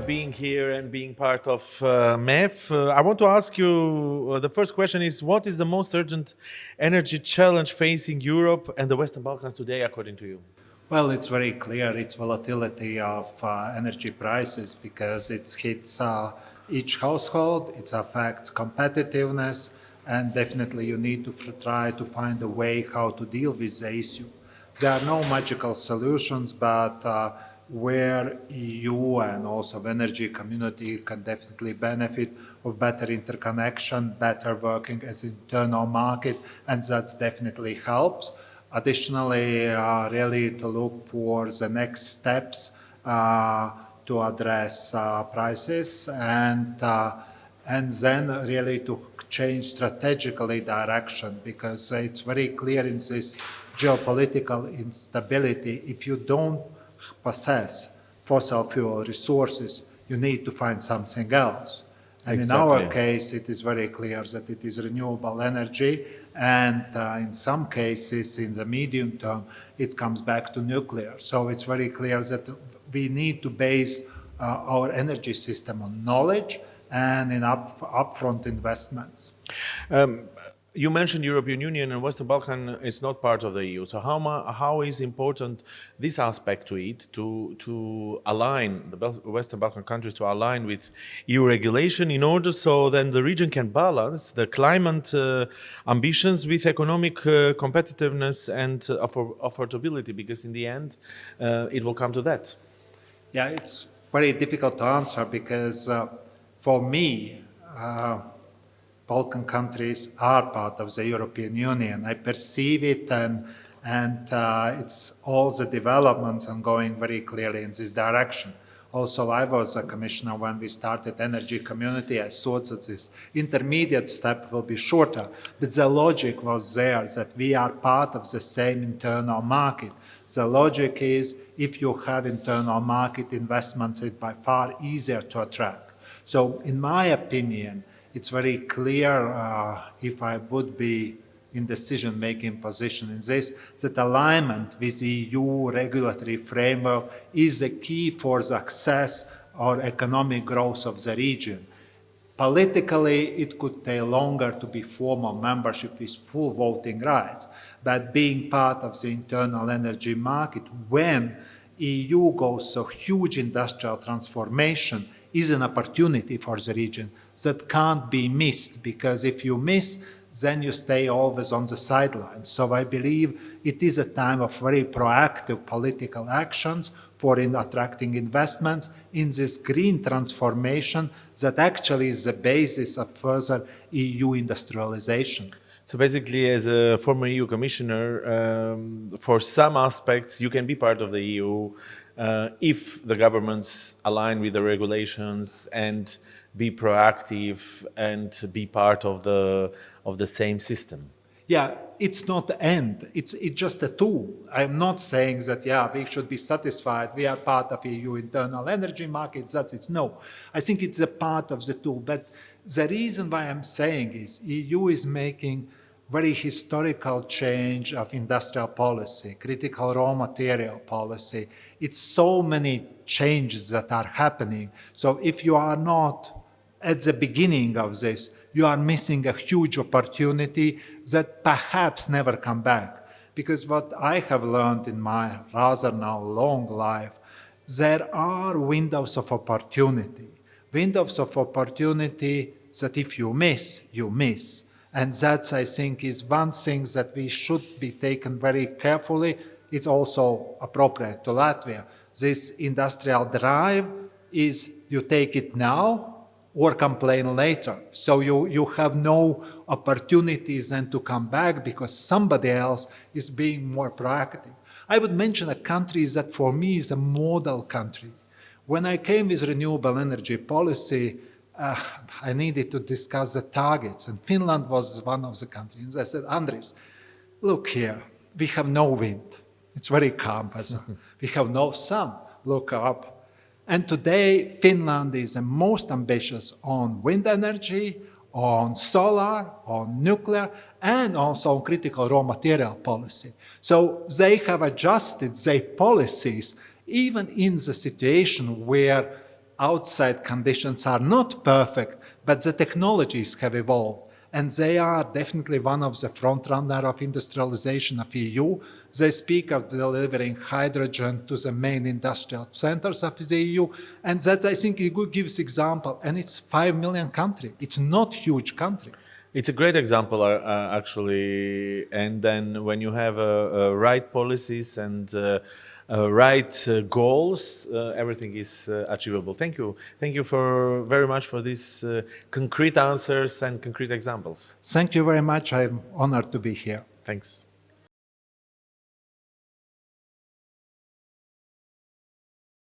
being here and being part of MEF. I want to ask you, the first question is, what is the most urgent energy challenge facing Europe and the Western Balkans today, according to you? Well, it's very clear. It's volatility of energy prices because it hits each household. It affects competitiveness, and definitely you need to try to find a way how to deal with the issue. There are no magical solutions, but where EU and also the energy community can definitely benefit of better interconnection, better working as internal market, and that definitely helps. Additionally, really to look for the next steps to address prices and then really to change strategically direction, because it's very clear in this geopolitical instability, if you don't possess fossil fuel resources, you need to find something else. And Exactly. in our case, it is very clear that it is renewable energy, and in some cases, in the medium term, it comes back to nuclear. So it's very clear that we need to base our energy system on knowledge and in upfront investments. You mentioned European Union and Western Balkan is not part of the EU. So how is important this aspect to it to align the Western Balkan countries to align with EU regulation in order so then the region can balance the climate ambitions with economic competitiveness and affordability, because in the end it will come to that. Yeah, it's very difficult to answer because for me, Balkan countries are part of the European Union. I perceive it, and it's all the developments are going very clearly in this direction. Also, I was a commissioner when we started Energy Community. I thought that this intermediate step will be shorter, but the logic was there that we are part of the same internal market. The logic is if you have internal market investments, it's by far easier to attract. So in my opinion, it's very clear, if I would be in decision-making position in this, that alignment with the EU regulatory framework is the key for success or economic growth of the region. Politically, it could take longer to be formal membership with full voting rights, but being part of the internal energy market when EU goes through huge industrial transformation is an opportunity for the region that can't be missed, because if you miss, then you stay always on the sidelines. So I believe it is a time of very proactive political actions for attracting investments in this green transformation that actually is the basis of further EU industrialization. So basically, as a former EU commissioner, for some aspects, you can be part of the EU if the governments align with the regulations and be proactive and be part of the same system. Yeah, it's not the end. It's just a tool. I'm not saying that, yeah, we should be satisfied. We are part of EU internal energy market. That's it. No, I think it's a part of the tool. But the reason why I'm saying is EU is making very historical change of industrial policy, critical raw material policy. It's so many changes that are happening. So if you are not at the beginning of this, you are missing a huge opportunity that perhaps never come back. Because what I have learned in my rather now long life, there are windows of opportunity. Windows of opportunity that if you miss, you miss. And that, I think, is one thing that we should be taken very carefully. It's also appropriate to Latvia. This industrial drive is you take it now or complain later. So you have no opportunities then to come back because somebody else is being more proactive. I would mention a country that for me is a model country. When I came with renewable energy policy, I needed to discuss the targets, and Finland was one of the countries. I said, Andris, look here, we have no wind. It's very calm weather. We have no sun. Look up. And today, Finland is the most ambitious on wind energy, on solar, on nuclear, and also on critical raw material policy. So they have adjusted their policies even in the situation where outside conditions are not perfect, but the technologies have evolved. And they are definitely one of the front runner of industrialization of EU. They speak of delivering hydrogen to the main industrial centers of the EU, and that I think it gives example. And it's 5 million country. It's not huge country. It's a great example, actually. And then when you have right policies and right goals, everything is achievable. Thank you. Thank you for very much for these concrete answers and concrete examples. Thank you very much. I'm honored to be here. Thanks.